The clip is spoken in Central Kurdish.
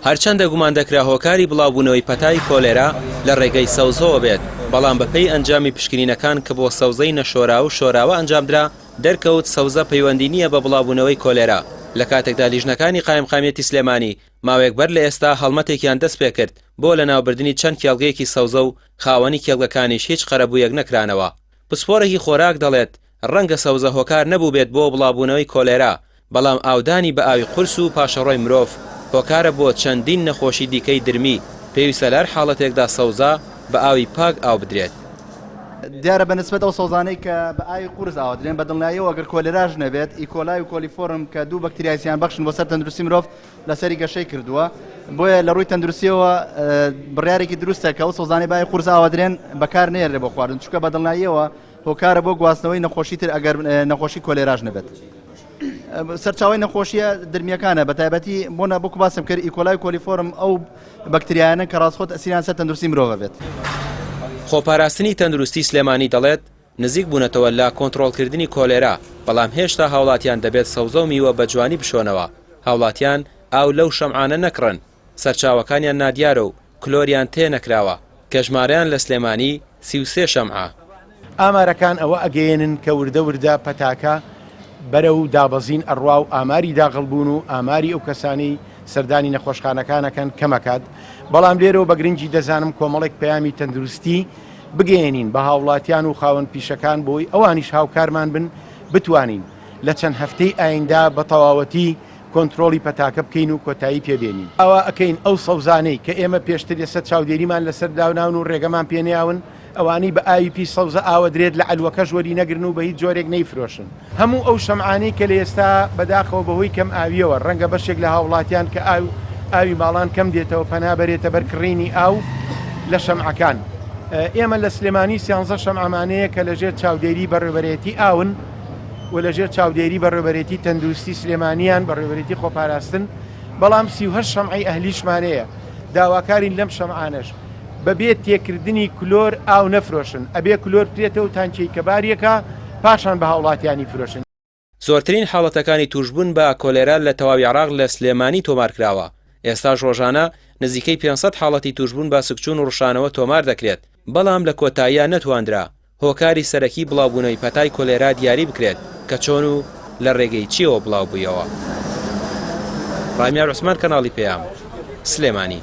هەرچەندە گومان دەکرا هۆکاری بڵاوبوونەوەی پەتای کۆلێرا لە ڕێگەی سەوزەوە بێت، بەڵام بەپێی ئەنجامی پشکنینەکان کە بۆ سەوزەی نەشۆرا و شۆراوە ئەنجامدرا دەرکەوت سەوزە پەیوەندی نییە بە بڵاوبوونەوەی کۆلێرا. لە کاتێکدا لیژنەکانی قایمقامێتی سلێمانی ماوەیەک بەر لە ئێستا هەڵمەتێکیان دەست پێ کرد بۆ لە ناوبردننی چەند کێڵگەیەکی سەوزە و خاوەنی کێڵگەکانیش هیچ قەرەبوویەک نەکرانەوە. پسپۆرێکی خۆراک دەڵێت ڕەنگە سەوزە هۆکار نەبوو بێت بۆ بڵاوبوونەوەی کۆلێرا، بەڵام ئاودانی بە ئاوی قورس و پاشەڕۆی مرۆڤ هۆکارە بۆ چەندین نەخۆشی دیکەی درمی. پێویستە لەر حاڵەتێکدا سەوزە بە ئاوی پاک ئاو بدرێت. دیارە بەنسبەت ئەو سەوزانەی کە بە ئاوی قورس ئاودرێن بە دڵنیاییەوە ئەگەر کۆلێراژ نەبێت ئیکۆلای و کۆلیفۆرم کە دوو بەکتریایسیان بەخشن بۆ سەر تەندروستی مرۆڤ لەسەری گەشەی کردووە، بۆیە لە ڕووی تەندروستیەوە بڕیارێکی دروستە کە ئەو سەوزانەی بە ئاوی قورس ئاودرێن بەکار نێرێ بۆ خواردن، چونکە بە دڵنیاییەوە هۆکارە بۆ گواستنەوەی نەخۆشی تر ئەگەر نەخۆشی کۆلێراژ نەبێت. سەرچاوی نەخۆشیە درمیەکانە بە تایبەتی بۆنە بۆکو باسم کرد ئیکۆلای کۆلیفۆرم ئەو بەکتریایانە کە ڕاستخۆت ئەسیران سەر تەندروستی مرۆڤ بێت. خۆپاراستنی تەندروستی سلێمانی دەڵێت نزیک بوونەتەوە لە کۆنتڕۆڵکردنی کۆلێرا، بەڵام هێشتا هاوڵاتیان دەبێت سەوزە و میوە بە جوانی بشۆنەوە. هاوڵاتیان ئاو لەو شەمعانە نەکڕن، سەرچاوەکانیان نادیارە و کلۆریان تێ نەکراوە کە ژمارەیان لە سلێمانی 33 شەمعە. ئامارەکان ئەوە ئەگەیەنن کە وردە وردە پەتاکە بەرە و دابەزین ئەڕوا و ئاماری داغڵبوون و ئاماری ئەو کەسانی سەردانی نەخۆشخانەکانەکەن کەمەکات. بەڵام لێرەوە بە گرنگی دەزانم کۆمەڵێک پەیامی تەندروستی بگەێنین بە هاوڵاتیان و خاوەن پیشەکان بۆی ئەوانیش هاوکارمان بن بتوانین لە چەند هەفتەی ئایندا بە تەواوەتی کۆنتترۆلی پەتاکە بکەین و کۆتایی پێبێنین. ئەوە ئەکەین ئەو سەوزانەی کە ئێمە پێشتر ێستا چاودێریمان لەسەر داوناون و ڕێگەمان پێنیاون ئەوانەی بە ئاوی پی سەوزە ئاوە درێت لە ئەلوەکەش وەری نەگرن و بە هیچ جۆرێک نەیفرۆشن. هەموو ئەو شەمعانەی کە لە ئێستا بەداخەوە بەهۆی کەم ئاویەوە ڕەنگە بەشێک لە هاوڵاتیان کە ئاوی ماڵان کەم دێتەوە پەنابەرێتە بەرکڕینی ئاو لە شەمعەکان. ئێمە لە سلێمانی 13 شەمعەمانەیە کە لەژێر چاودێری بەڕێوەبەرێتی ئاون و لەژێر چاودێری بەڕێوەبەرێتی تەندروستی سلێمانیان بەڕێوەبەرێتی خۆپاراستن، بەڵام 38 شەمعی ئەهلیشمانەیە. داواکارین لەم شەمعانەش بەبێت تێکردنی کلۆر ئاو نەفرۆشن، ئەبێ کلۆر بکرێتەوە تانچەی کە باریەکە پاشان بە هاوڵاتیانی فرۆشن. زۆرترین حاڵەتەکانی توشبوون بە کۆلێرا لە تەواوی عێراق لە سلێمانی تۆمارکراوە. ئێستاش ڕۆژانە نزیکەی 500 حاڵەتی توشبوون بە سکچوون و ڕوشانەوە تۆمار دەکرێت، بەڵام لە کۆتاییە نەتواندرا هۆکاری سەرەکی بڵاوبوونەوەی پەتای کۆلێرا دیاری بکرێت کە چۆن و لە ڕێگەی چیەوە بڵاو بوویەوە. ڕامیار عوسمان، کەناڵی پێیام، سلێمانی.